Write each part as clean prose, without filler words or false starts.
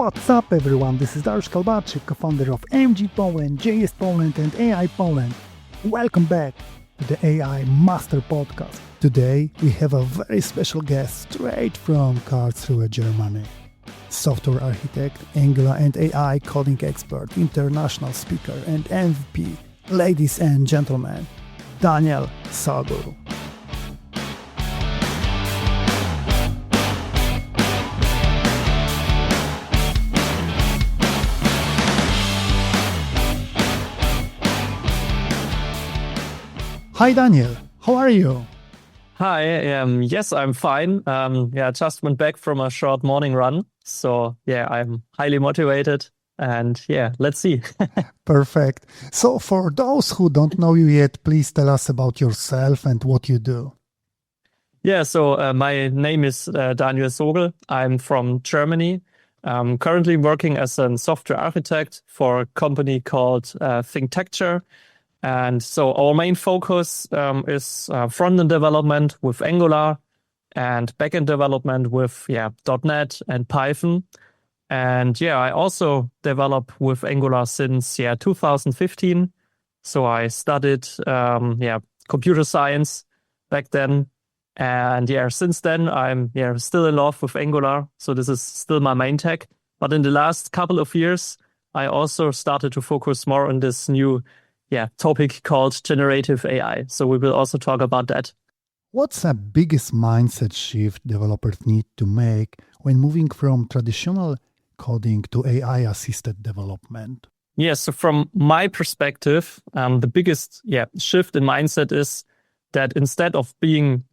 What's up everyone, this is Dariusz Kalbarczyk, co-founder of AIMP Poland, JS Poland and AI Poland. Welcome back to the AI Master Podcast. Today we have a very special guest straight from Karlsruhe, Germany. Software architect, Angular and AI coding expert, international speaker and MVP. Ladies and gentlemen, Daniel Sogl. Hi Daniel, how are you? Hi, yes, I'm fine. Just went back from a short morning run. So I'm highly motivated and let's see. Perfect. So for those who don't know you yet, please tell us about yourself and what you do. My name is Daniel Sogl. I'm from Germany. I'm currently working as a software architect for a company called Thinktecture. And so our main focus is front-end development with Angular and back-end development with .NET and Python. And I also develop with Angular since 2015. So I studied computer science back then. And since then I'm still in love with Angular. So this is still my main tech. But in the last couple of years, I also started to focus more on this new topic called generative AI. So we will also talk about that. What's the biggest mindset shift developers need to make when moving from traditional coding to AI-assisted development? So from my perspective, the biggest shift in mindset is that instead of being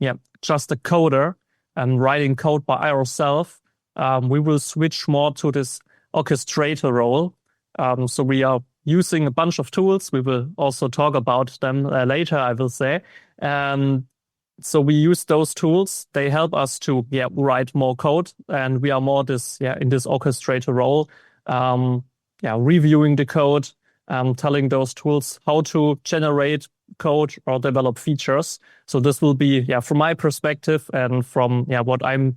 just a coder and writing code by ourselves, we will switch more to this orchestrator role. So we are using a bunch of tools. We will also talk about them later, I will say. So we use those tools. They help us to write more code, and we are more in this orchestrator role, reviewing the code, telling those tools how to generate code or develop features. So this will be from my perspective and from what I'm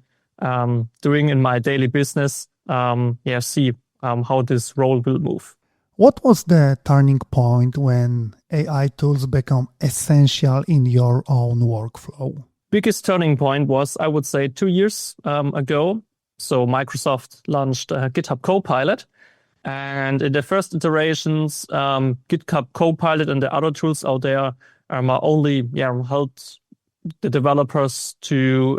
doing in my daily business. See how this role will move. What was the turning point when AI tools become essential in your own workflow? Biggest turning point was, I would say, 2 years ago. So Microsoft launched GitHub Copilot. And in the first iterations, GitHub Copilot and the other tools out there only helped the developers to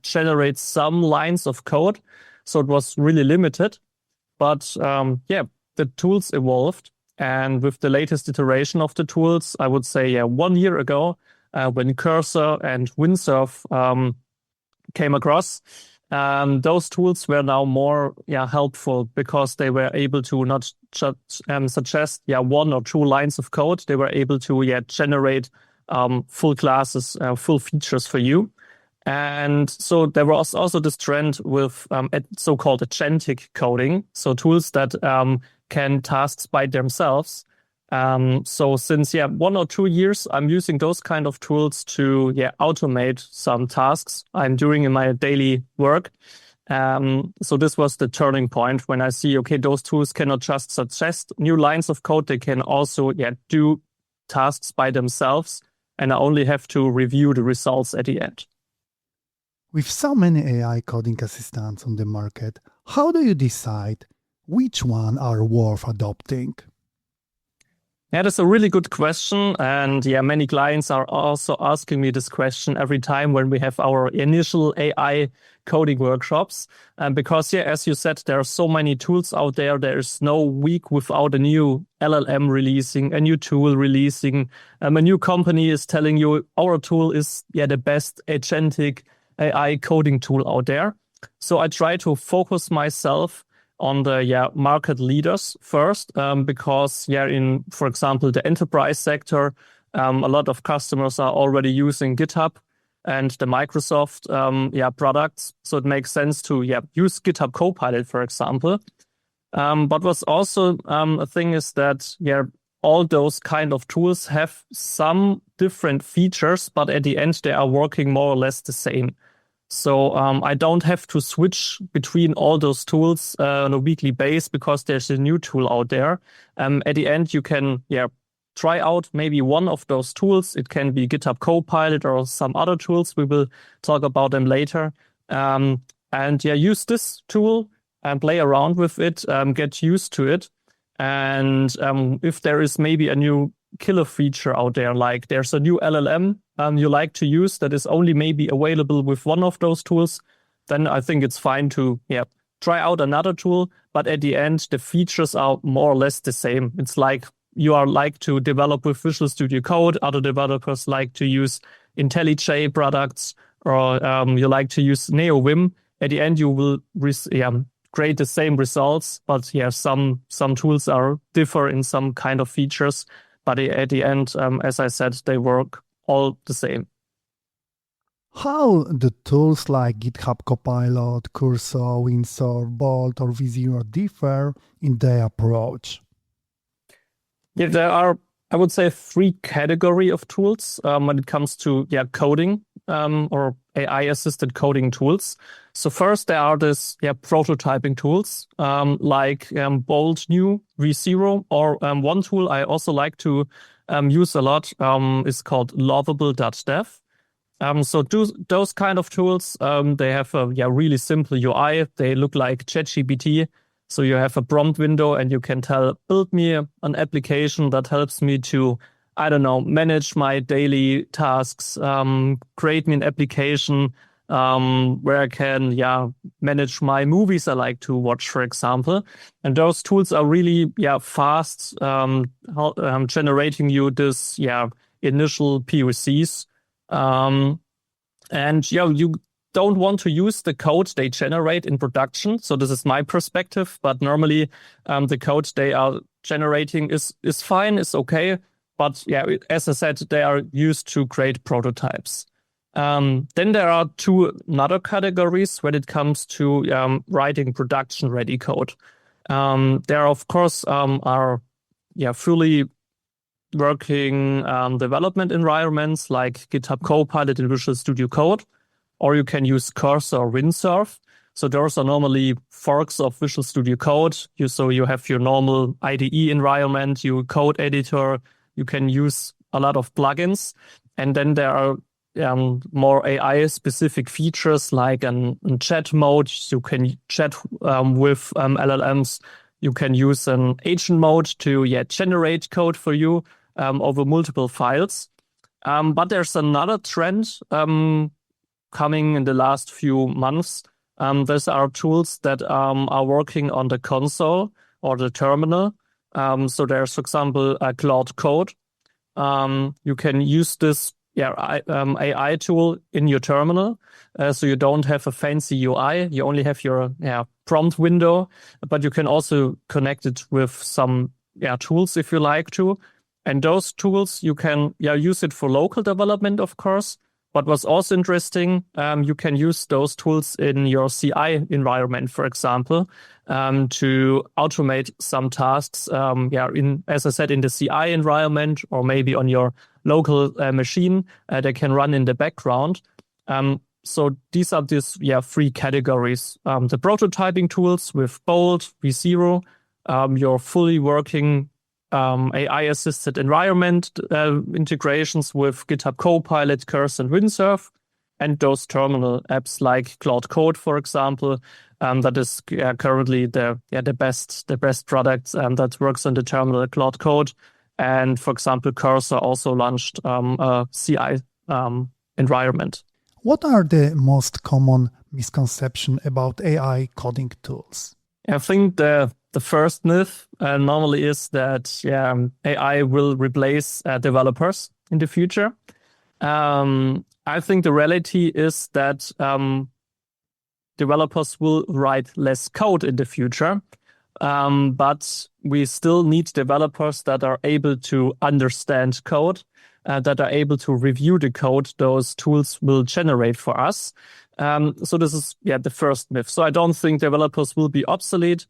generate some lines of code. So it was really limited. But the tools evolved, and with the latest iteration of the tools, I would say 1 year ago, when Cursor and Windsurf came across, those tools were now more helpful because they were able to not just suggest 1 or 2 lines of code. They were able to generate full classes, full features for you. And so there was also this trend with so-called agentic coding, so tools that can tasks by themselves. So since 1 or 2 years, I'm using those kind of tools to automate some tasks I'm doing in my daily work. So this was the turning point when I see, those tools cannot just suggest new lines of code. They can also do tasks by themselves, and I only have to review the results at the end. With so many AI coding assistants on the market, how do you decide which one are worth adopting? That's a really good question. And many clients are also asking me this question every time when we have our initial AI coding workshops. Because, as you said, there are so many tools out there. There is no week without a new LLM releasing, a new tool releasing. A new company is telling you our tool is the best agentic AI coding tool out there. So I try to focus myself on the market leaders first, because in, for example, the enterprise sector, a lot of customers are already using GitHub and the Microsoft products. So it makes sense to use GitHub Copilot, for example. But what's also a thing is that all those kind of tools have some different features, but at the end they are working more or less the same. So I don't have to switch between all those tools on a weekly basis because there's a new tool out there. At the end, you can try out maybe one of those tools. It can be GitHub Copilot or some other tools. We will talk about them later. And use this tool and play around with it, get used to it. And if there is maybe a new killer feature out there, like there's a new LLM you like to use that is only maybe available with one of those tools, then I think it's fine to try out another tool. But at the end, the features are more or less the same. It's like you are like to develop with Visual Studio Code. Other developers like to use IntelliJ products, or you like to use NeoVim. At the end, you will create the same results, but some tools differ in some kind of features. But at the end, as I said, they work all the same. How the tools like GitHub Copilot, Cursor, Windsurf, Bolt, or Vizio differ in their approach? Yeah, there are, I would say, 3 categories of tools when it comes to coding or AI-assisted coding tools. So first, there are these prototyping tools like Bolt New V0, or one tool I also like to use a lot is called lovable.dev. So those kind of tools, they have a really simple UI. They look like ChatGPT. So you have a prompt window and you can tell, build me an application that helps me to, I don't know, manage my daily tasks, create me an application where I can manage my movies I like to watch, for example. And those tools are really fast, generating you this initial POCs. And you don't want to use the code they generate in production. So this is my perspective, but normally the code they are generating is fine, is okay. But as I said, they are used to create prototypes. Then there are 2 other categories when it comes to writing production-ready code. There, of course, are fully working development environments like GitHub Copilot and Visual Studio Code, or you can use Cursor or Windsurf. So those are normally forks of Visual Studio Code. So you have your normal IDE environment, your code editor. You can use a lot of plugins. And then there are more AI-specific features like a chat mode. You can chat with LLMs. You can use an agent mode to generate code for you over multiple files. But there's another trend coming in the last few months. These are tools that are working on the console or the terminal. So there's, for example, a Cloud Code. You can use this AI tool in your terminal. So you don't have a fancy UI. You only have your prompt window, but you can also connect it with some tools if you like to. And those tools, you can use it for local development, of course. But what's also interesting, you can use those tools in your CI environment, for example, to automate some tasks. As I said, in the CI environment, or maybe on your local machine, they can run in the background. So these are these 3 categories: the prototyping tools with Bolt, V0, your fully working AI-assisted environment integrations with GitHub Copilot, Cursor, and Windsurf, and those terminal apps like Cloud Code, for example, that is currently the best product that works on the terminal, Cloud Code. And for example, Cursor also launched a CI environment. What are the most common misconceptions about AI coding tools? I think the first myth normally is that AI will replace developers in the future. I think the reality is that developers will write less code in the future, but we still need developers that are able to understand code, that are able to review the code those tools will generate for us. So this is the first myth. So I don't think developers will be obsolete.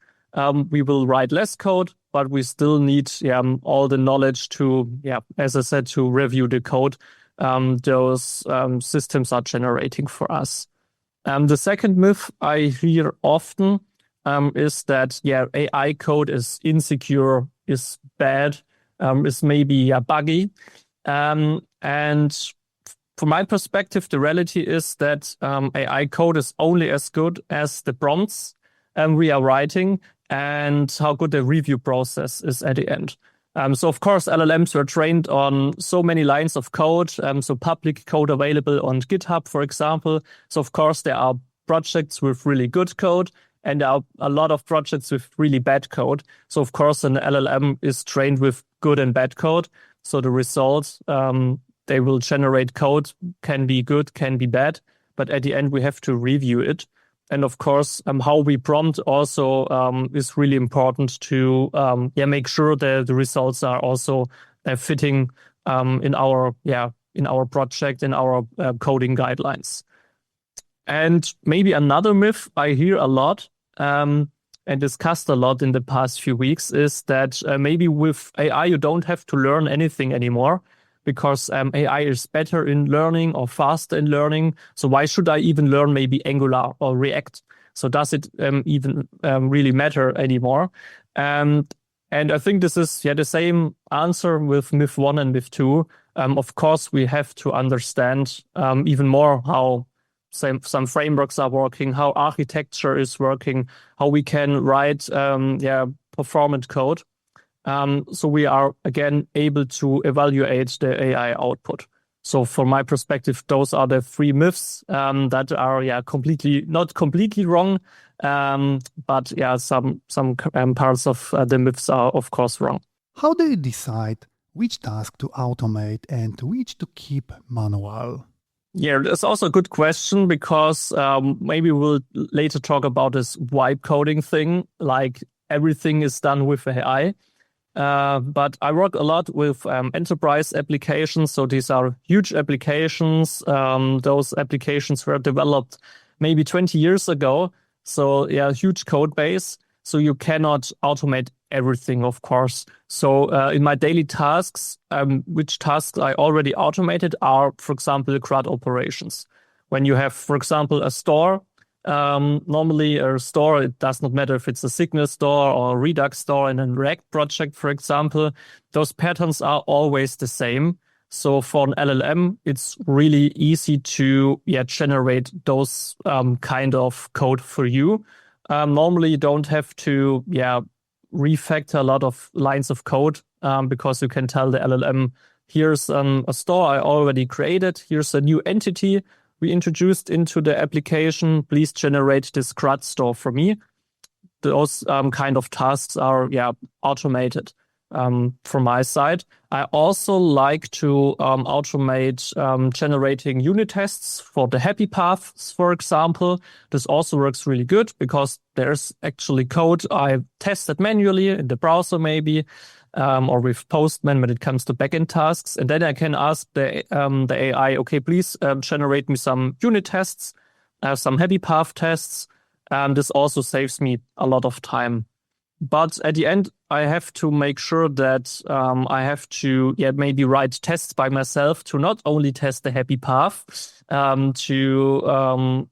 We will write less code, but we still need all the knowledge to, as I said, to review the code those systems are generating for us. The second myth I hear often is that AI code is insecure, is bad, is maybe buggy. And from my perspective, the reality is that AI code is only as good as the prompts we are writing and how good the review process is at the end. So of course, LLMs were trained on so many lines of code, so public code available on GitHub, for example. So of course, there are projects with really good code, and there are a lot of projects with really bad code. So of course, an LLM is trained with good and bad code. So the results they will generate code can be good, can be bad, but at the end we have to review it. And of course, how we prompt also is really important to make sure that the results are also fitting in our project, in our coding guidelines. And maybe another myth I hear a lot and discussed a lot in the past few weeks is that maybe with AI you don't have to learn anything anymore, because AI is better in learning or faster in learning. So why should I even learn maybe Angular or React? So does it even really matter anymore? And I think this is the same answer with myth 1 and myth 2. Of course, we have to understand even more how some frameworks are working, how architecture is working, how we can write performant code. So we are, again, able to evaluate the AI output. So from my perspective, those are the 3 myths that are not completely wrong, but some parts of the myths are, of course, wrong. How do you decide which task to automate and which to keep manual? Yeah, that's also a good question, because maybe we'll later talk about this vibe coding thing, like everything is done with AI. But I work a lot with enterprise applications. So these are huge applications. Those applications were developed maybe 20 years ago. So huge code base. So you cannot automate everything, of course. So in my daily tasks, which tasks I already automated are, for example, CRUD operations. When you have, for example, a store, normally a store, it does not matter if it's a Signal store or a Redux store in a React project, for example, those patterns are always the same. So for an LLM, it's really easy to generate those kind of code for you. Normally, you don't have to refactor a lot of lines of code because you can tell the LLM, here's a store I already created, here's a new entity we introduced into the application, please generate this CRUD store for me. Those kind of tasks are automated from my side. I also like to automate generating unit tests for the happy paths, for example. This also works really good because there's actually code I tested manually in the browser maybe, or with Postman when it comes to backend tasks. And then I can ask the AI, okay, please generate me some unit tests, some happy path tests. This also saves me a lot of time. But at the end, I have to make sure that I have to maybe write tests by myself to not only test the happy path, to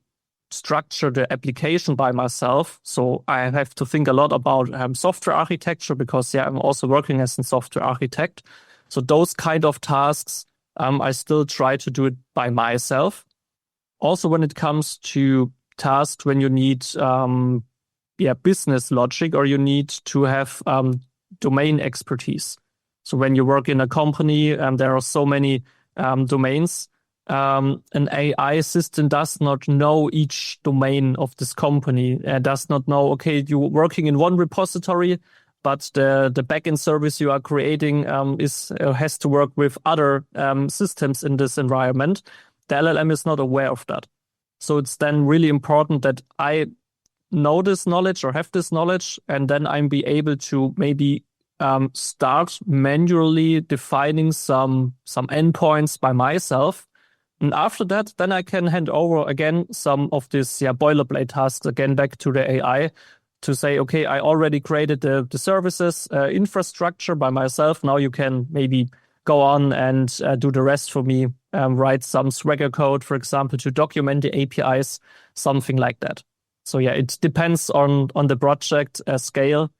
structure the application by myself. So I have to think a lot about software architecture because I'm also working as a software architect. So those kind of tasks, I still try to do it by myself. Also, when it comes to tasks when you need business logic or you need to have domain expertise. So when you work in a company, there are so many domains. An AI system does not know each domain of this company. Does not know, okay, you're working in one repository, but the backend service you are creating has to work with other systems in this environment. The LLM is not aware of that. So it's then really important that I know this knowledge or have this knowledge, and then I'm be able to maybe start manually defining some endpoints by myself. And after that, then I can hand over again some of these boilerplate tasks again back to the AI to say, okay, I already created the services infrastructure by myself. Now you can maybe go on and do the rest for me write some Swagger code, for example, to document the APIs, something like that. So yeah, it depends on the project scale.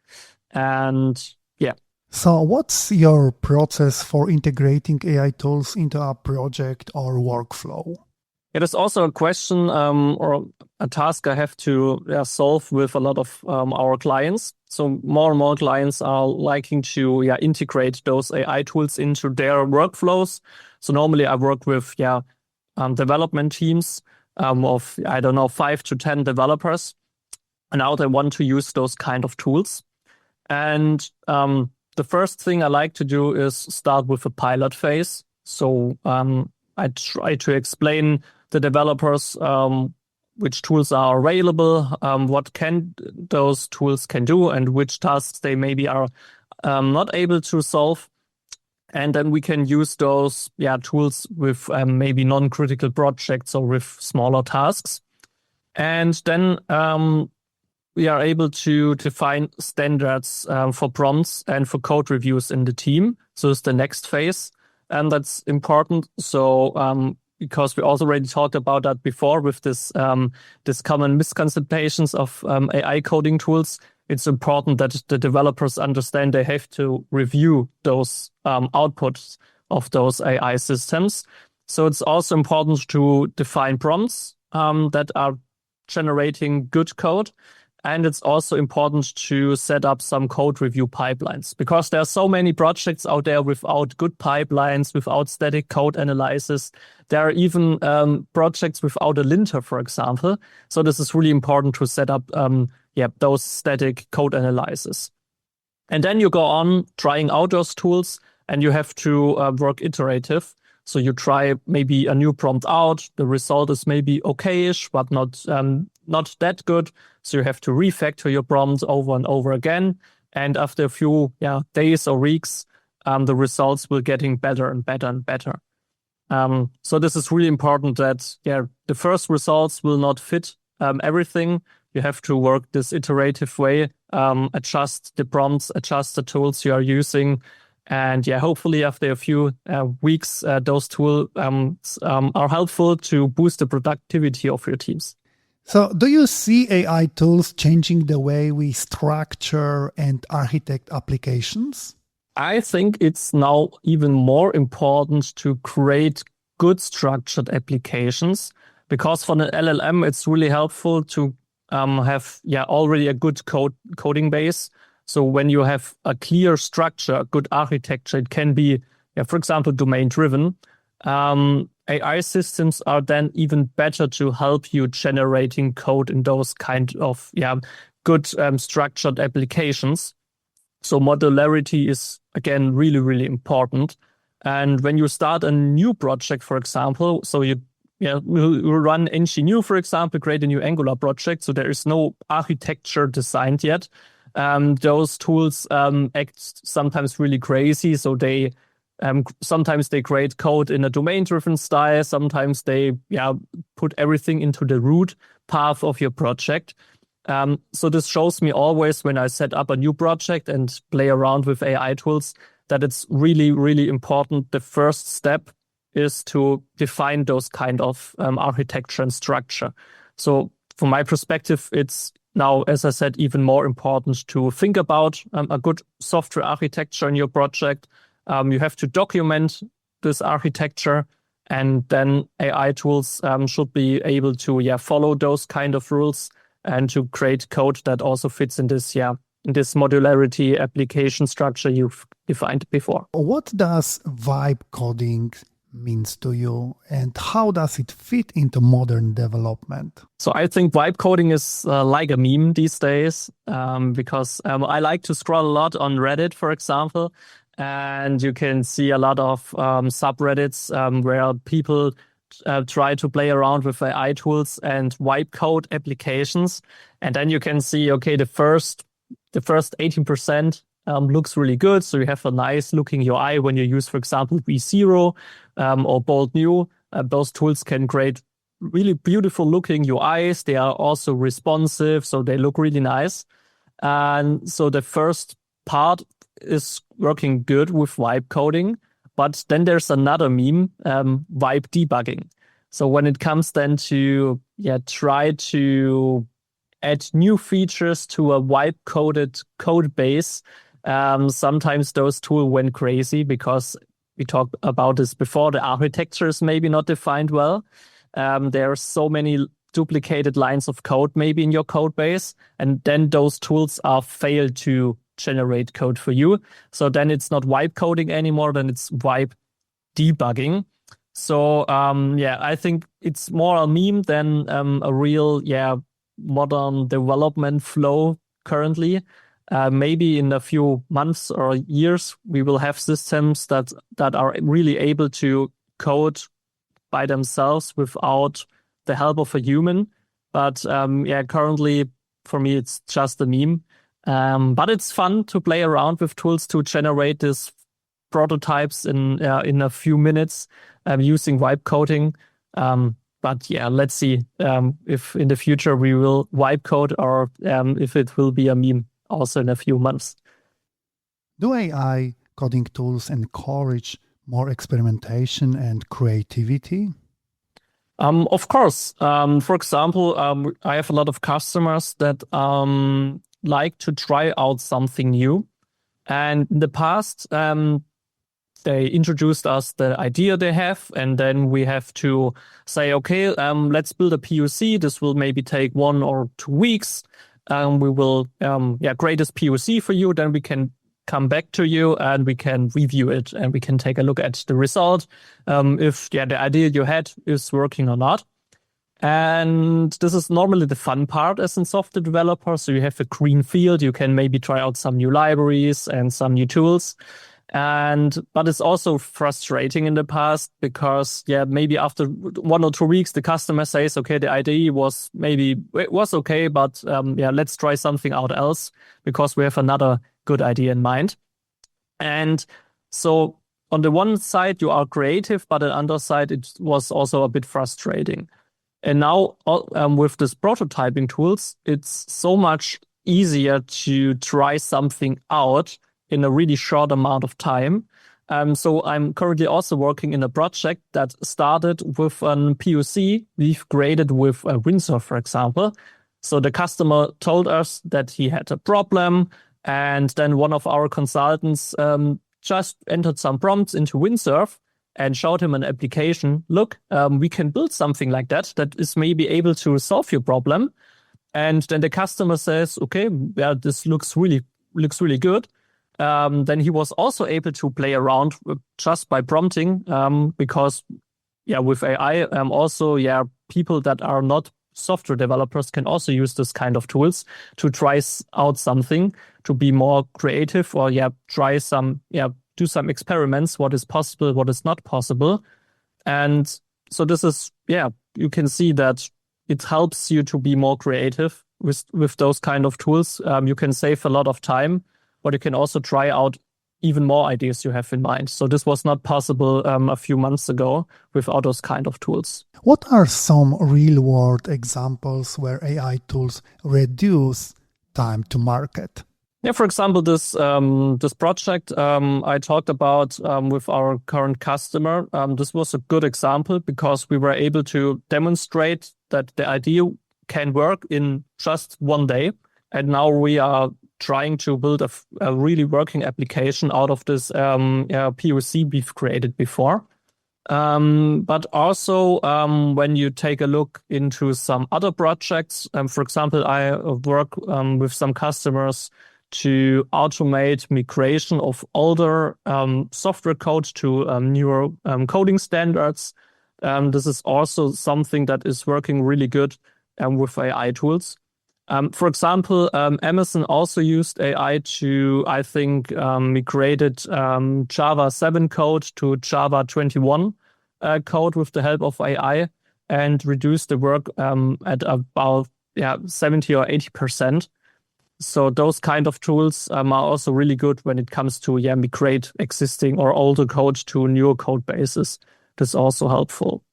And yeah. So what's your process for integrating AI tools into a project or workflow? It is also a question or a task I have to solve with a lot of our clients. So more and more clients are liking to integrate those AI tools into their workflows. So normally I work with development teams of, 5 to 10 developers. And now they want to use those kind of tools. And the first thing I like to do is start with a pilot phase. So I try to explain the developers which tools are available, what those tools can do, and which tasks they maybe are not able to solve. And then we can use those tools with maybe non-critical projects or with smaller tasks. And then we are able to define standards for prompts and for code reviews in the team. So it's the next phase. And that's important. So because we also already talked about that before with this common misconceptions of AI coding tools, it's important that the developers understand they have to review those outputs of those AI systems. So it's also important to define prompts that are generating good code. And it's also important to set up some code review pipelines because there are so many projects out there without good pipelines, without static code analysis. There are even projects without a linter, for example. So this is really important to set up those static code analysis. And then you go on trying out those tools and you have to work iterative. So you try maybe a new prompt out. The result is maybe okay-ish, but not that good. So you have to refactor your prompt over and over again. And after a few days or weeks, the results will getting better and better and better. So this is really important that the first results will not fit everything. You have to work this iterative way, adjust the prompts, adjust the tools you are using. And hopefully after a few weeks, those tools are helpful to boost the productivity of your teams. So do you see AI tools changing the way we structure and architect applications? I think it's now even more important to create good structured applications because for an LLM, it's really helpful to have already a good coding base. So when you have a clear structure, a good architecture, it can be, for example, domain-driven. AI systems are then even better to help you generating code in those kind of good structured applications. So modularity is, again, really, really important. And when you start a new project, for example, so you run ng-new, for example, create a new Angular project. So there is no architecture designed yet. Those tools act sometimes really crazy. So they sometimes they create code in a domain-driven style. Sometimes they put everything into the root path of your project. So this shows me always when I set up a new project and play around with AI tools that it's really, really important. The first step is to define those kind of architecture and structure. So from my perspective, it's now, as I said, even more important to think about a good software architecture in your project. You have to document this architecture, and then AI tools should be able to follow those kind of rules and to create code that also fits in this modularity application structure you've defined before. What does vibe coding means to you, and how does it fit into modern development? So I think vibe coding is like a meme these days because I like to scroll a lot on Reddit, for example, and you can see a lot of subreddits where people try to play around with AI tools and vibe code applications. And then you can see, okay, the first 18% looks really good. So you have a nice looking UI when you use, for example, V0 or Bold New. Those tools can create really beautiful looking UIs. They are also responsive, so they look really nice. And so the first part is working good with vibe coding. But then there's another meme, wipe debugging. So when it comes then to try to add new features to a wipe-coded code base, sometimes those tools went crazy because we talked about this before. The architecture is maybe not defined well. There are so many duplicated lines of code maybe in your code base, and then those tools are failed to generate code for you. So then it's not wipe coding anymore, then it's wipe debugging. So I think it's more a meme than a real modern development flow currently. Maybe in a few months or years we will have systems that are really able to code by themselves without the help of a human. But currently for me it's just a meme. But it's fun to play around with tools to generate these prototypes in a few minutes using wipe coding. But let's see if in the future we will wipe code or if it will be a meme also in a few months. Do AI coding tools encourage more experimentation and creativity? Of course. For example, I have a lot of customers that like to try out something new. And in the past, they introduced us the idea they have, and then we have to say, okay, let's build a POC. This will maybe take 1 or 2 weeks. We will create this POC for you. Then we can come back to you and we can review it and we can take a look at the result. If the idea you had is working or not. And this is normally the fun part as a software developer. So you have a green field. You can maybe try out some new libraries and some new tools. But it's also frustrating in the past because maybe after 1 or 2 weeks the customer says, okay, the idea was okay, but let's try something out else because we have another good idea in mind. And so on the one side you are creative, but on the other side it was also a bit frustrating. And now with this prototyping tools, it's so much easier to try something out in a really short amount of time. So I'm currently also working in a project that started with a POC we've created with Windsurf, for example. So the customer told us that he had a problem, and then one of our consultants just entered some prompts into Windsurf and showed him an application. Look, we can build something like that is maybe able to solve your problem. And then the customer says, okay, this looks really good. Then he was also able to play around just by prompting, because with AI, people that are not software developers can also use this kind of tools to try out something, to be more creative, or try some do some experiments, what is possible, what is not possible. And so this is you can see that it helps you to be more creative with those kind of tools. You can save a lot of time, but you can also try out even more ideas you have in mind. So this was not possible a few months ago without those kind of tools. What are some real-world examples where AI tools reduce time to market? Yeah, for example, this project I talked about with our current customer, this was a good example because we were able to demonstrate that the idea can work in just 1 day. And now we are trying to build a really working application out of this POC we've created before. But also when you take a look into some other projects, for example, I work with some customers to automate migration of older software code to newer coding standards. This is also something that is working really good with AI tools. For example, Amazon also used AI to, I think, migrated Java 7 code to Java 21 code with the help of AI and reduced the work at about 70 or 80%. So those kind of tools are also really good when it comes to migrate existing or older code to newer code bases. That's also helpful.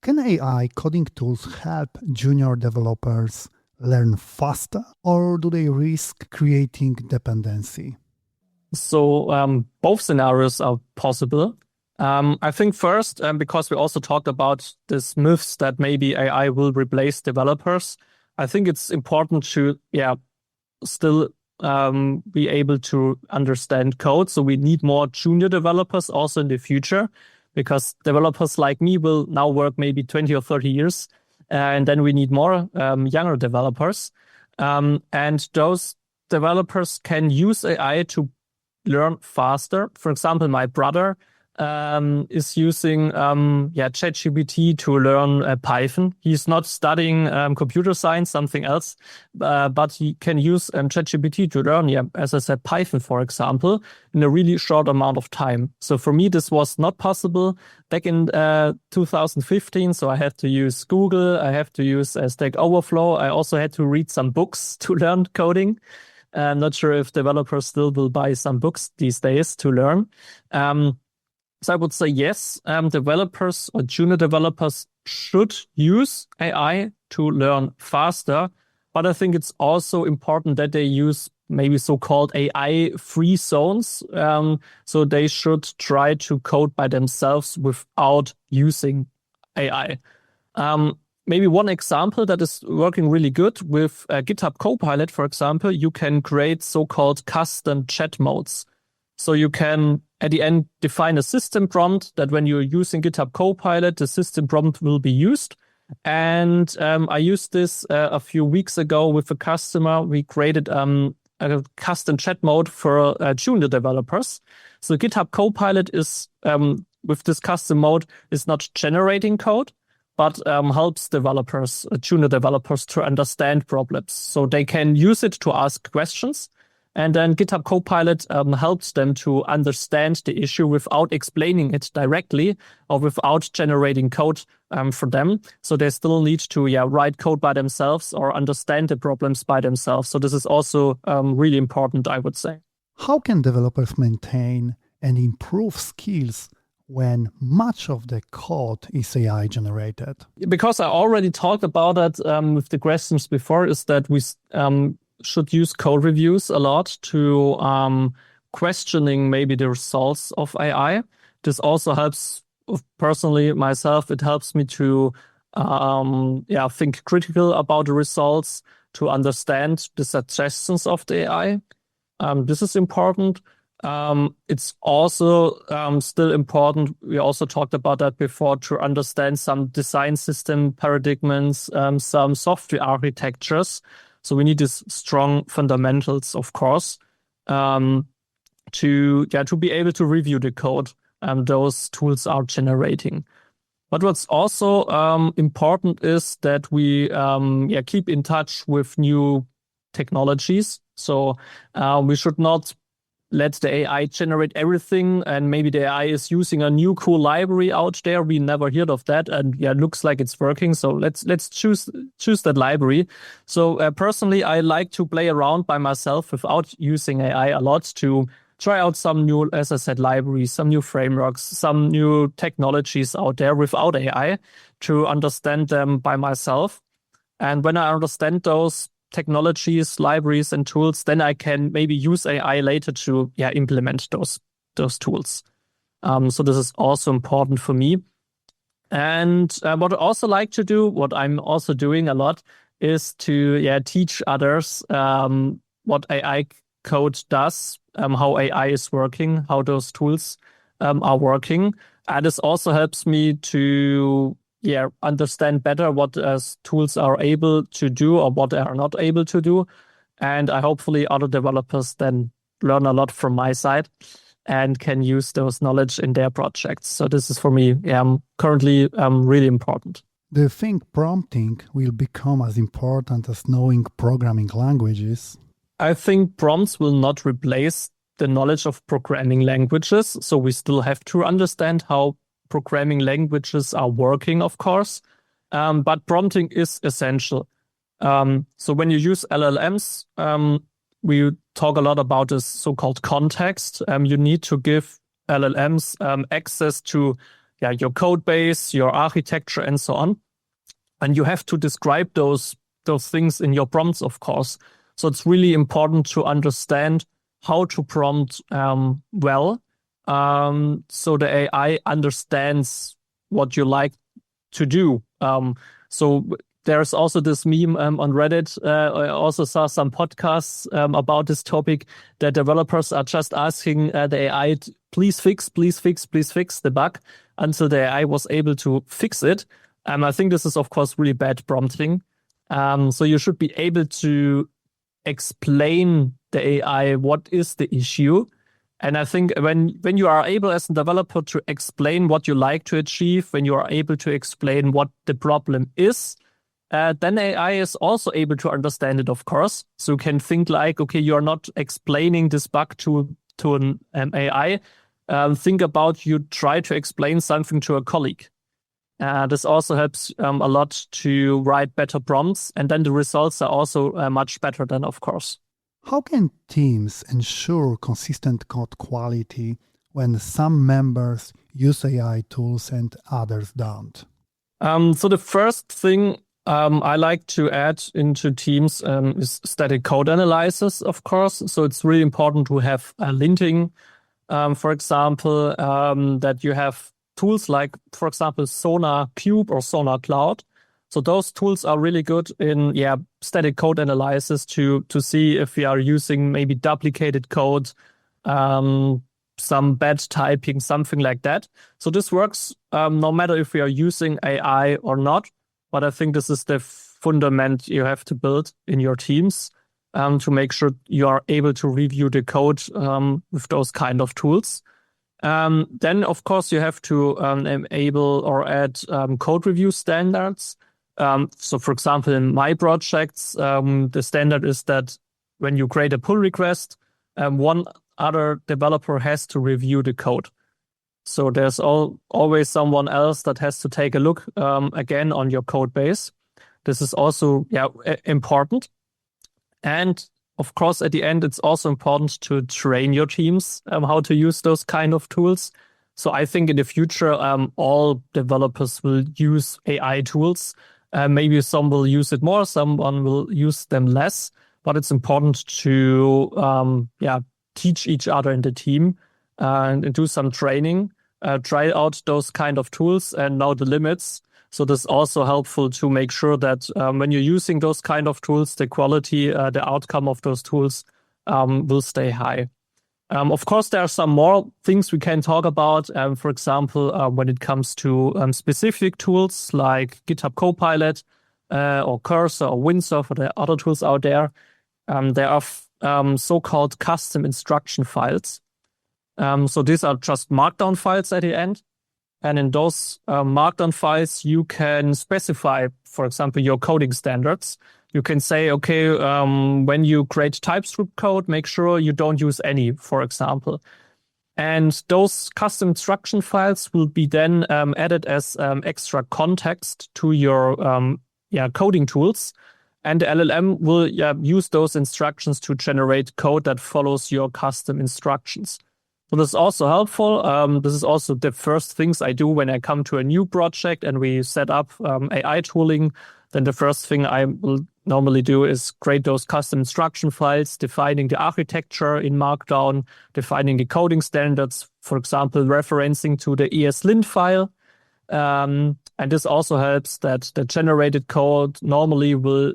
Can AI coding tools help junior developers learn faster, or do they risk creating dependency? So both scenarios are possible. I think first, because we also talked about this myths that maybe AI will replace developers, I think it's important to, still be able to understand code. So we need more junior developers also in the future, because developers like me will now work maybe 20 or 30 years. And then we need more younger developers. And those developers can use AI to learn faster. For example, my brother is using ChatGPT to learn Python. He's not studying computer science, something else, but he can use ChatGPT to learn, as I said, Python, for example, in a really short amount of time. So for me, this was not possible back in 2015. So I had to use Google. I have to use Stack Overflow. I also had to read some books to learn coding. I'm not sure if developers still will buy some books these days to learn. So I would say yes, developers or junior developers should use AI to learn faster. But I think it's also important that they use maybe so-called AI-free zones. So they should try to code by themselves without using AI. Maybe one example that is working really good with GitHub Copilot, for example, you can create so-called custom chat modes. So you can, at the end, define a system prompt that when you're using GitHub Copilot, the system prompt will be used. And I used this a few weeks ago with a customer. We created a custom chat mode for junior developers. So GitHub Copilot is, with this custom mode, is not generating code, but helps developers, junior developers, to understand problems. So they can use it to ask questions. And then GitHub Copilot helps them to understand the issue without explaining it directly or without generating code for them. So they still need to write code by themselves or understand the problems by themselves. So this is also really important, I would say. How can developers maintain and improve skills when much of the code is AI generated? Because I already talked about that with the questions before, is that we should use code reviews a lot to questioning maybe the results of AI. This also helps, personally, myself, it helps me to think critical about the results, to understand the suggestions of the AI. This is important. It's also still important, we also talked about that before, to understand some design system paradigms, some software architectures. So we need these strong fundamentals, of course, to be able to review the code those tools are generating. But what's also important is that we keep in touch with new technologies. So we should not let the AI generate everything, and maybe the AI is using a new cool library out there. We never heard of that, and looks like it's working. So let's choose that library. So personally, I like to play around by myself without using AI a lot, to try out some new, as I said, libraries, some new frameworks, some new technologies out there without AI, to understand them by myself. And when I understand those technologies, libraries, and tools, then I can maybe use AI later to implement those tools. So this is also important for me. And what I also like to do, what I'm also doing a lot, is to teach others what AI code does, how AI is working, how those tools are working. And this also helps me to understand better what tools are able to do or what they are not able to do. And hopefully other developers then learn a lot from my side and can use those knowledge in their projects. So this is for me currently really important. Do you think prompting will become as important as knowing programming languages? I think prompts will not replace the knowledge of programming languages. So we still have to understand how programming languages are working, of course, but prompting is essential. So when you use LLMs, we talk a lot about this so-called context. You need to give LLMs access to your code base, your architecture, and so on. And you have to describe those things in your prompts, of course. So it's really important to understand how to prompt well, So the AI understands what you like to do. So there's also this meme on Reddit. I also saw some podcasts about this topic that developers are just asking the AI, please fix the bug until the AI was able to fix it. I think this is, of course, really bad prompting. So you should be able to explain the AI what is the issue. And I think when you are able as a developer to explain what you like to achieve, when you are able to explain what the problem is, then AI is also able to understand it, of course. So you can think like, okay, you're not explaining this bug to an AI. Think about you try to explain something to a colleague. This also helps a lot to write better prompts. And then the results are also much better then, of course. How can teams ensure consistent code quality when some members use AI tools and others don't? So the first thing I like to add into teams is static code analysis, of course. So it's really important to have linting, for example, that you have tools like, for example, Sonar Cube or Sonar Cloud. So those tools are really good in static code analysis to see if we are using maybe duplicated code, some bad typing, something like that. So this works no matter if we are using AI or not. But I think this is the fundament you have to build in your teams to make sure you are able to review the code with those kind of tools. Then, of course, you have to enable or add code review standards. So, for example, in my projects, the standard is that when you create a pull request, one other developer has to review the code. So there's always someone else that has to take a look again on your code base. This is also important. And of course, at the end, it's also important to train your teams how to use those kind of tools. So I think in the future, all developers will use AI tools. Maybe some will use it more, someone will use them less. But it's important to teach each other in the team and do some training, try out those kind of tools and know the limits. So this is also helpful to make sure that when you're using those kind of tools, the quality, the outcome of those tools will stay high. Of course, there are some more things we can talk about. For example, when it comes to specific tools like GitHub Copilot or Cursor or Windsurf or the other tools out there, there are so-called custom instruction files. So these are just markdown files at the end. And in those markdown files, you can specify, for example, your coding standards. You can say, okay, when you create TypeScript code, make sure you don't use any, for example. And those custom instruction files will be then added as extra context to your coding tools. And the LLM will use those instructions to generate code that follows your custom instructions. So this is also helpful. This is also the first things I do when I come to a new project and we set up AI tooling. Then the first thing I will normally do is create those custom instruction files, defining the architecture in Markdown, defining the coding standards, for example, referencing to the ESLint file. And this also helps that the generated code normally will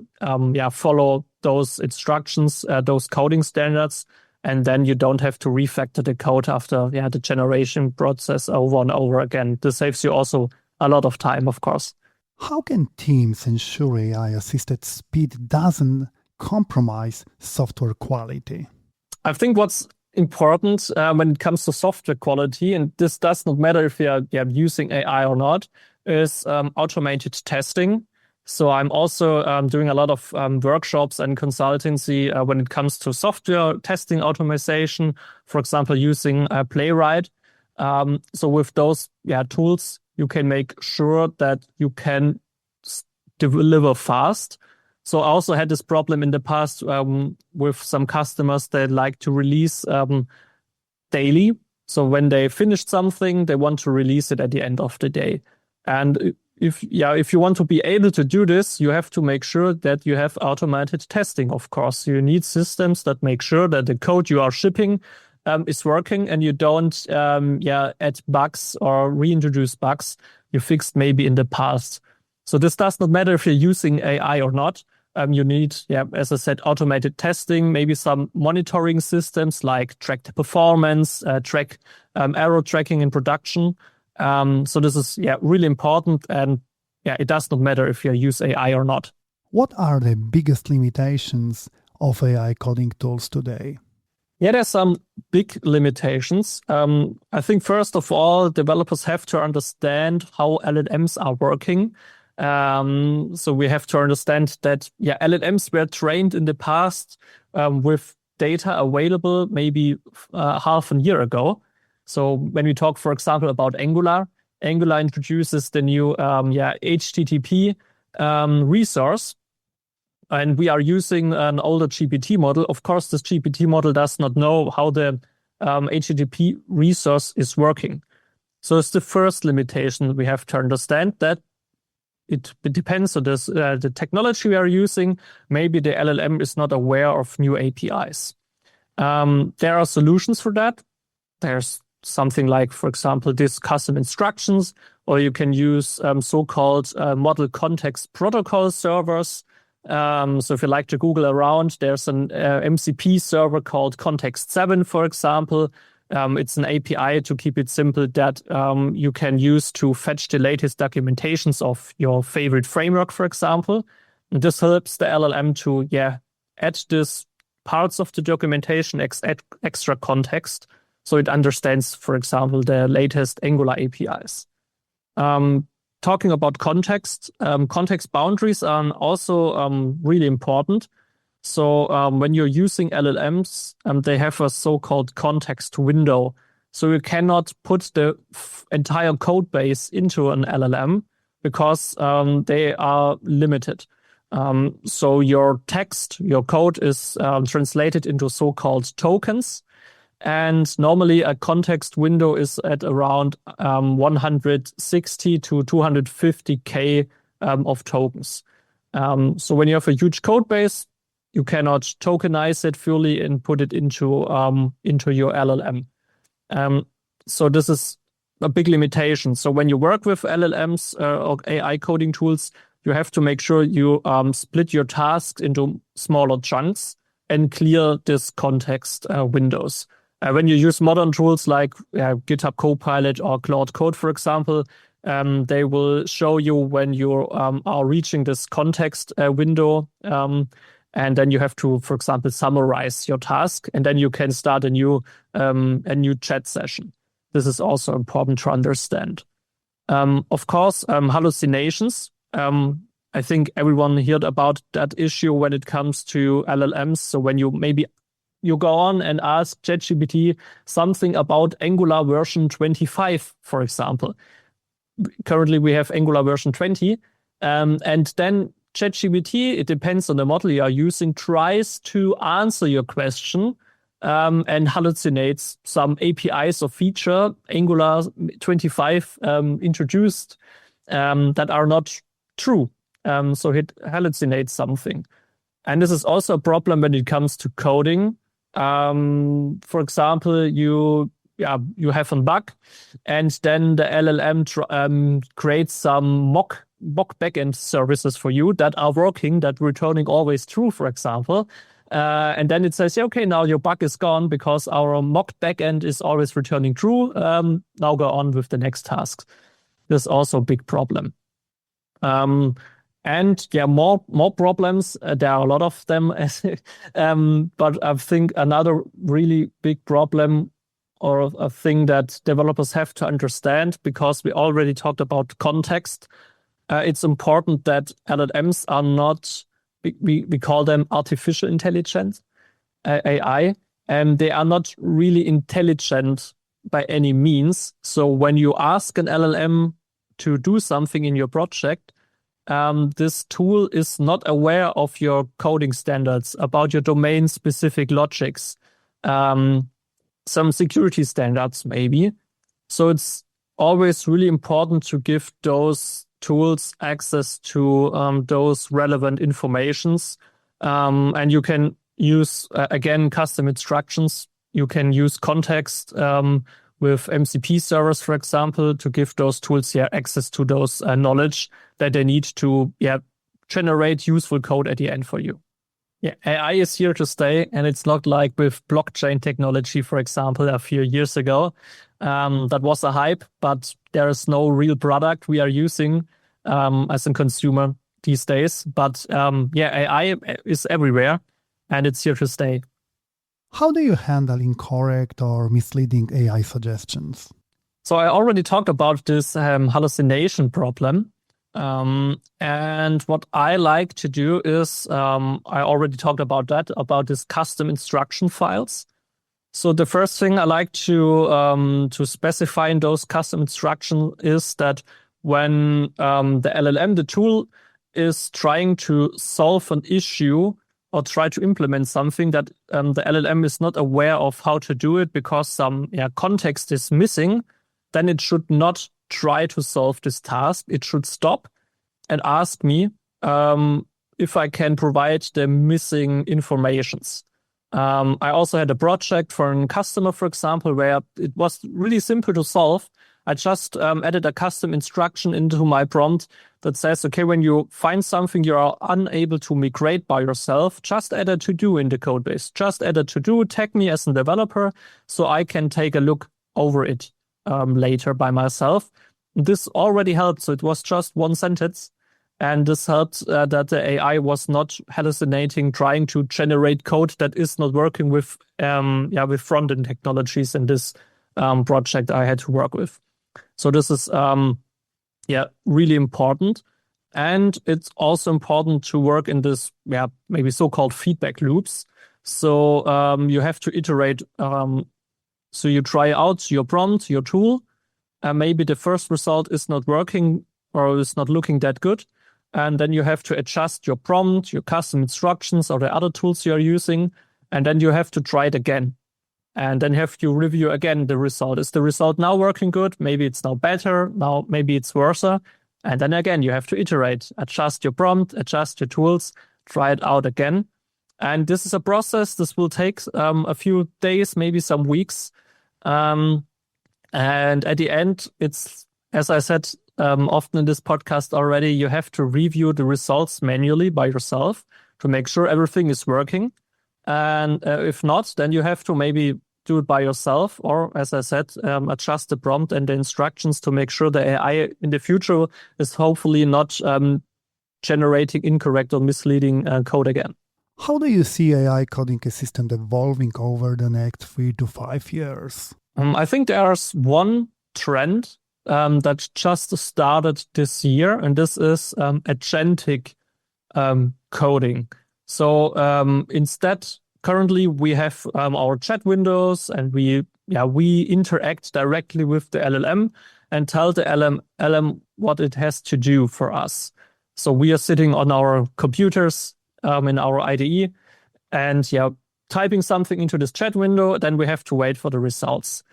follow those instructions, those coding standards. And then you don't have to refactor the code after the generation process over and over again. This saves you also a lot of time, of course. How can teams ensure AI-assisted speed doesn't compromise software quality? I think what's important when it comes to software quality, and this does not matter if you are using AI or not, is automated testing. So I'm also doing a lot of workshops and consultancy when it comes to software testing automation, for example, using Playwright. So with those tools, you can make sure that you can deliver fast. So I also had this problem in the past with some customers that like to release daily. So when they finished something, they want to release it at the end of the day. And if you want to be able to do this, you have to make sure that you have automated testing, of course. You need systems that make sure that the code you are shipping is working and you don't add bugs or reintroduce bugs you fixed maybe in the past. So this does not matter if you're using AI or not. You need, as I said, automated testing, maybe some monitoring systems like track the performance, track error tracking in production. So this is really important, and it does not matter if you use AI or not. What are the biggest limitations of AI coding tools today? Yeah, there's some big limitations. I think first of all, developers have to understand how LLMs are working. So we have to understand that LLMs were trained in the past with data available maybe half a year ago. So when we talk, for example, about Angular introduces the new HTTP resource, and we are using an older GPT model. Of course, this GPT model does not know how the HTTP resource is working. So it's the first limitation. We have to understand that it depends on this, the technology we are using. Maybe the LLM is not aware of new APIs. There are solutions for that. There's something like, for example, this custom instructions, or you can use so-called model context protocol servers. So if you like to Google around, there's an MCP server called Context 7, for example. It's an API, to keep it simple, that you can use to fetch the latest documentations of your favorite framework, for example. And this helps the LLM to add these parts of the documentation, add extra context, so it understands, for example, the latest Angular APIs. Talking about context boundaries are also really important. So when you're using LLMs, they have a so-called context window. So you cannot put the entire code base into an LLM because they are limited. So your text, your code is translated into so-called tokens. And normally a context window is at around 160 to 250K of tokens. So when you have a huge code base, you cannot tokenize it fully and put it into your LLM. So this is a big limitation. So when you work with LLMs or AI coding tools, you have to make sure you split your tasks into smaller chunks and clear this context windows. When you use modern tools like GitHub Copilot or Claude Code, for example, they will show you when you are reaching this context window. And then you have to, for example, summarize your task, and then you can start a new chat session. This is also important to understand. Of course, hallucinations. I think everyone heard about that issue when it comes to LLMs. So when you go on and ask ChatGPT something about Angular version 25, for example. Currently, we have Angular version 20. And then ChatGPT, it depends on the model you are using, tries to answer your question and hallucinates some APIs or feature Angular 25 introduced that are not true. So it hallucinates something. And this is also a problem when it comes to coding. For example, you have a bug, and then the LLM creates some mock backend services for you that are working, that returning always true, for example. And then it says, okay, now your bug is gone because our mock backend is always returning true. Now go on with the next task. This is also a big problem. And more problems. There are a lot of them. But I think another really big problem, or a thing that developers have to understand, because we already talked about context, it's important that LLMs are not, we call them artificial intelligence, AI, and they are not really intelligent by any means. So when you ask an LLM to do something in your project, this tool is not aware of your coding standards, about your domain-specific logics, some security standards maybe. So it's always really important to give those tools access to those relevant informations. And you can use, again, custom instructions. You can use context with MCP servers, for example, to give those tools access to those knowledge that they need to generate useful code at the end for you. Yeah, AI is here to stay, and it's not like with blockchain technology, for example, a few years ago. That was a hype, but there is no real product we are using as a consumer these days. But AI is everywhere, and it's here to stay. How do you handle incorrect or misleading AI suggestions? So I already talked about this hallucination problem. And what I like to do is, I already talked about that, about this custom instruction files. So the first thing I like to specify in those custom instructions is that when the LLM, the tool, is trying to solve an issue or try to implement something that the LLM is not aware of how to do it because some context is missing, then it should not try to solve this task. It should stop and ask me if I can provide the missing informations. I also had a project for a customer, for example, where it was really simple to solve. I just added a custom instruction into my prompt that says, okay, when you find something you are unable to migrate by yourself, just add a to-do in the code base. Just add a to-do, tag me as a developer so I can take a look over it later by myself. This already helped. So it was just one sentence. And this helped that the AI was not hallucinating, trying to generate code that is not working with front-end technologies in this project I had to work with. So this is really important. And it's also important to work in this maybe so-called feedback loops. So you have to iterate. So you try out your prompt, your tool. Maybe the first result is not working or is not looking that good. And then you have to adjust your prompt, your custom instructions, or the other tools you're using. And then you have to try it again. And then you have to review again the result. Is the result now working good? Maybe it's now better. Now maybe it's worse. And then again, you have to iterate, adjust your prompt, adjust your tools, try it out again. And this is a process. This will take a few days, maybe some weeks. And at the end, it's, as I said, often in this podcast already, you have to review the results manually by yourself to make sure everything is working. And if not, then you have to maybe do it by yourself, or as I said, adjust the prompt and the instructions to make sure the AI in the future is hopefully not generating incorrect or misleading code again. How do you see AI coding assistant evolving over the next 3 to 5 years? I think there's one trend that just started this year, and this is agentic coding. So instead, currently we have our chat windows, and we interact directly with the LLM and tell the LLM what it has to do for us. So we are sitting on our computers in our IDE and typing something into this chat window. Then we have to wait for the results.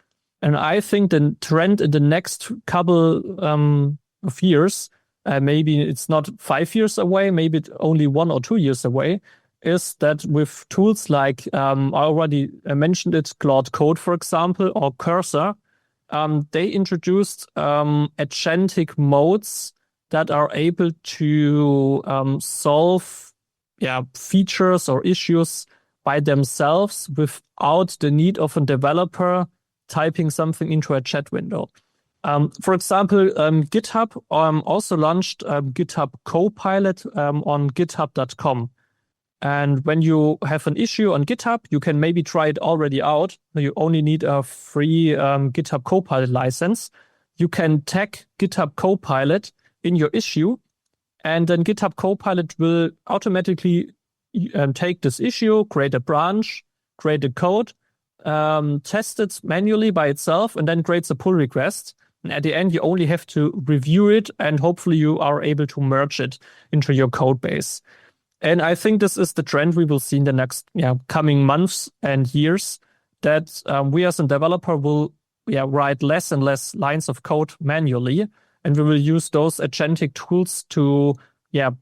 And I think the trend in the next couple of years, maybe it's not 5 years away, maybe only 1 or 2 years away, is that with tools like, I already mentioned it, Claude Code, for example, or Cursor, they introduced agentic modes that are able to solve features or issues by themselves without the need of a developer typing something into a chat window. For example, GitHub also launched GitHub Copilot on github.com. And when you have an issue on GitHub, you can maybe try it already out. You only need a free GitHub Copilot license. You can tag GitHub Copilot in your issue, and then GitHub Copilot will automatically take this issue, create a branch, create a code, test it manually by itself, and then creates a pull request. And at the end, you only have to review it, and hopefully you are able to merge it into your code base. And I think this is the trend we will see in the next coming months and years, that we as a developer will write less and less lines of code manually, and we will use those agentic tools to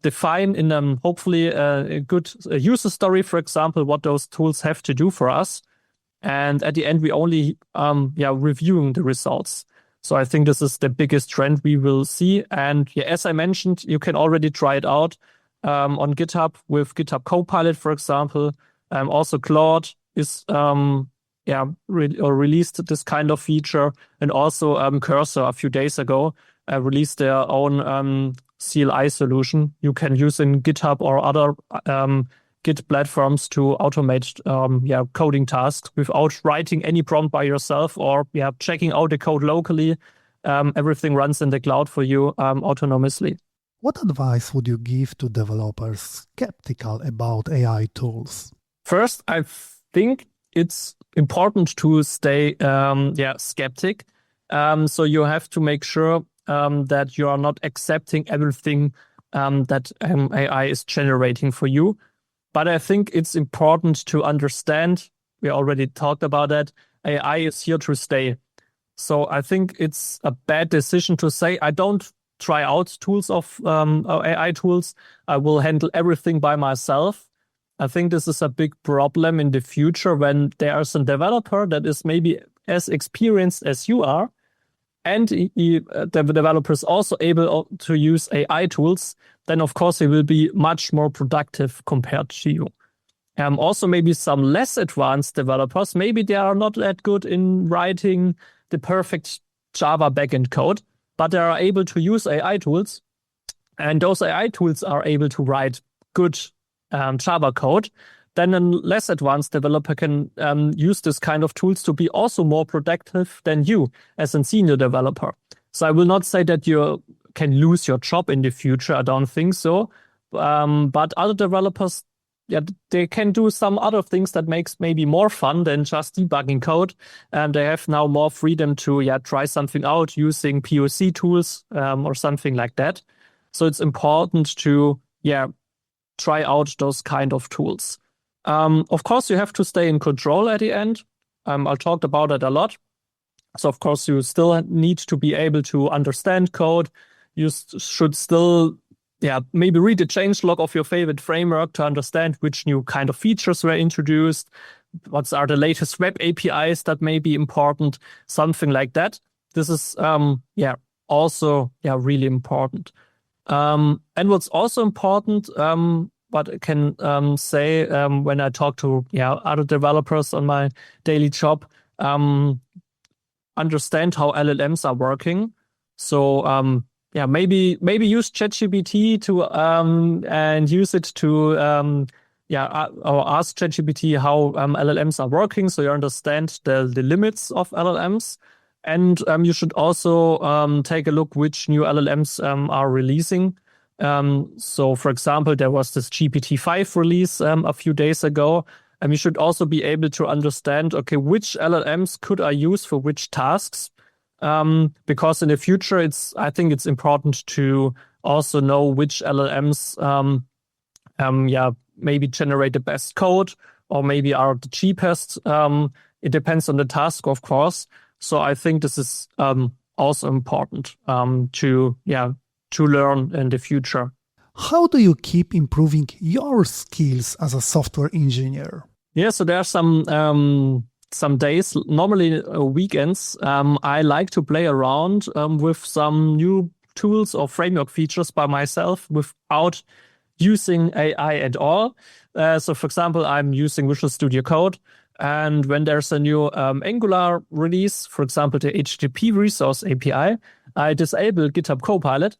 define in hopefully a good user story, for example, what those tools have to do for us. And at the end, we only reviewing the results. So I think this is the biggest trend we will see. And as I mentioned, you can already try it out on GitHub with GitHub Copilot, for example. Also Claude is released this kind of feature, and also Cursor a few days ago released their own CLI solution you can use in GitHub or other Git platforms to automate coding tasks without writing any prompt by yourself or checking out the code locally. Everything runs in the cloud for you autonomously. What advice would you give to developers skeptical about AI tools? First, I think it's important to stay skeptic. So you have to make sure that you are not accepting everything that AI is generating for you. But I think it's important to understand, we already talked about that, AI is here to stay. So I think it's a bad decision to say, I don't try out tools of AI tools. I will handle everything by myself. I think this is a big problem in the future when there's a developer that is maybe as experienced as you are, and the developer is also able to use AI tools, then of course he will be much more productive compared to you. Also maybe some less advanced developers, maybe they are not that good in writing the perfect Java backend code, but they are able to use AI tools, and those AI tools are able to write good Java code. Then a less advanced developer can use this kind of tools to be also more productive than you as a senior developer. So I will not say that you can lose your job in the future. I don't think so. But other developers, they can do some other things that makes maybe more fun than just debugging code. And they have now more freedom to try something out using POC tools or something like that. So it's important to try out those kind of tools. Of course, you have to stay in control at the end. I talked about it a lot. So, of course, you still need to be able to understand code. You should still, maybe read the changelog of your favorite framework to understand which new kind of features were introduced. What are the latest web APIs that may be important? Something like that. This is, also, really important. And what's also important, what I can say when I talk to other developers on my daily job, understand how LLMs are working. So maybe use ChatGPT to and use it to or ask ChatGPT how LLMs are working, so you understand the limits of LLMs. And you should also take a look which new LLMs are releasing. So, for example, there was this GPT-5 release a few days ago, and you should also be able to understand, okay, which LLMs could I use for which tasks? Because in the future, I think it's important to also know which LLMs, maybe generate the best code or maybe are the cheapest. It depends on the task, of course. So I think this is also important to learn in the future. How do you keep improving your skills as a software engineer? Yeah, so there are some days, normally weekends, I like to play around with some new tools or framework features by myself without using AI at all. So for example, I'm using Visual Studio Code. And when there's a new Angular release, for example, the HTTP resource API, I disable GitHub Copilot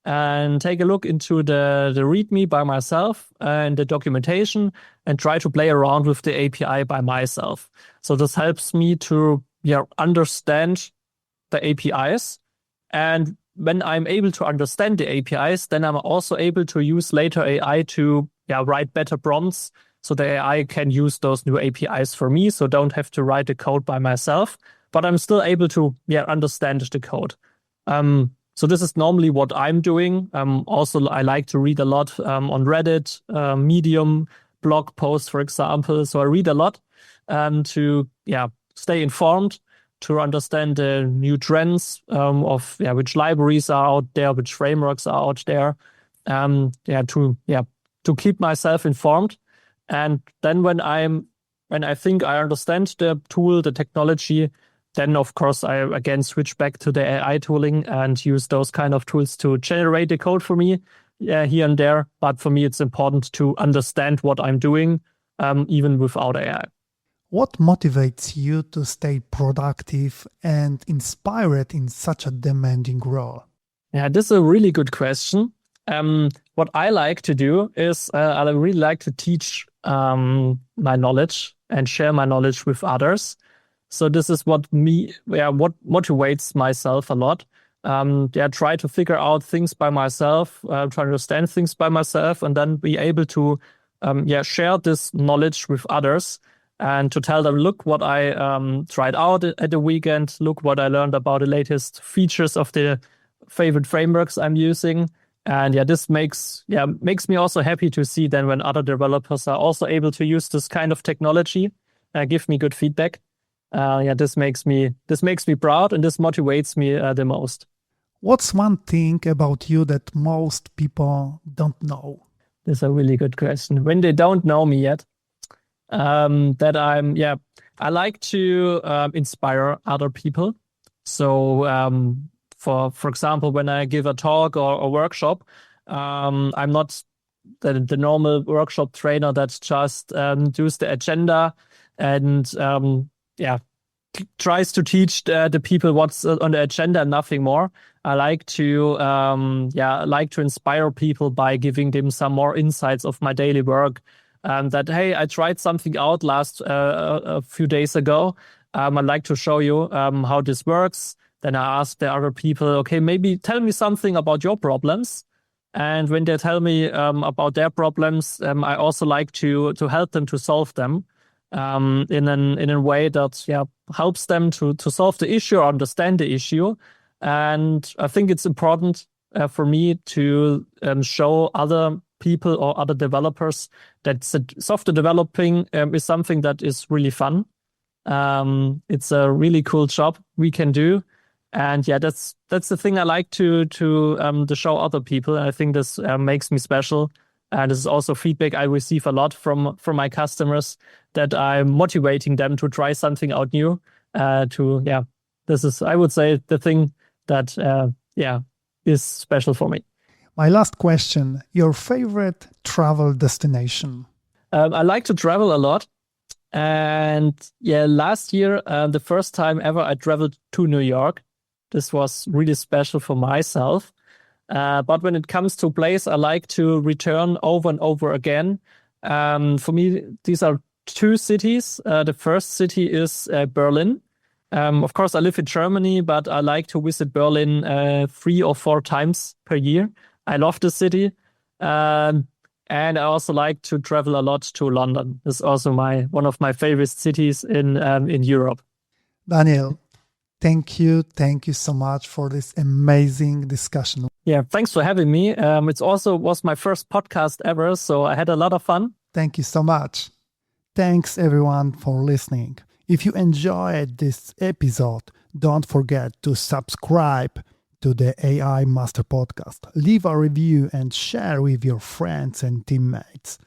and take a look into the README by myself and the documentation and try to play around with the API by myself. So this helps me to understand the APIs. And when I'm able to understand the APIs, then I'm also able to use later AI to write better prompts. So the AI can use those new APIs for me, so don't have to write the code by myself, but I'm still able to understand the code. So this is normally what I'm doing. Also, I like to read a lot on Reddit, Medium, blog posts, for example. So I read a lot to stay informed, to understand the new trends of which libraries are out there, which frameworks are out there, to keep myself informed. And then when I'm when I think I understand the tool, the technology, then of course I again switch back to the AI tooling and use those kind of tools to generate the code for me here and there. But for me, it's important to understand what I'm doing, even without AI. What motivates you to stay productive and inspired in such a demanding role? Yeah, this is a really good question. What I like to do is I really like to teach my knowledge and share my knowledge with others. So this is what motivates myself a lot. Try to figure out things by myself, try to understand things by myself, and then be able to share this knowledge with others and to tell them, look what I tried out at the weekend, look what I learned about the latest features of the favorite frameworks I'm using. And this makes me also happy to see then when other developers are also able to use this kind of technology, give me good feedback. This makes me proud, and this motivates me the most. What's one thing about you that most people don't know? This is a really good question. When they don't know me yet, that I like to inspire other people. So for example, when I give a talk or a workshop, I'm not the normal workshop trainer that just does the agenda and tries to teach the people what's on the agenda and nothing more. I like to inspire people by giving them some more insights of my daily work. That hey, I tried something out a few days ago. I'd like to show you how this works. Then I ask the other people, okay, maybe tell me something about your problems. And when they tell me about their problems, I also like to help them to solve them in a way that helps them to solve the issue or understand the issue. And I think it's important for me to show other people or other developers that software developing is something that is really fun. It's a really cool job we can do. And that's the thing I like to show other people. And I think this makes me special. And this is also feedback I receive a lot from my customers that I'm motivating them to try something out new. This is, I would say, the thing that is special for me. My last question: your favorite travel destination? I like to travel a lot. And last year, the first time ever I traveled to New York. This was really special for myself. But when it comes to place, I like to return over and over again. For me, these are two cities. The first city is Berlin. Of course, I live in Germany, but I like to visit Berlin 3 or 4 times per year. I love the city. And I also like to travel a lot to London. It's also one of my favorite cities in Europe. Daniel, thank you so much for this amazing discussion. Yeah, thanks for having me. It also was my first podcast ever, so I had a lot of fun. Thank you so much. Thanks everyone for listening. If you enjoyed this episode, don't forget to subscribe to the AI Master Podcast. Leave a review and share with your friends and teammates.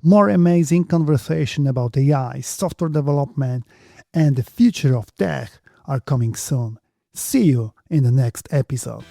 More amazing conversation about AI, software development, and the future of tech are coming soon. See you in the next episode.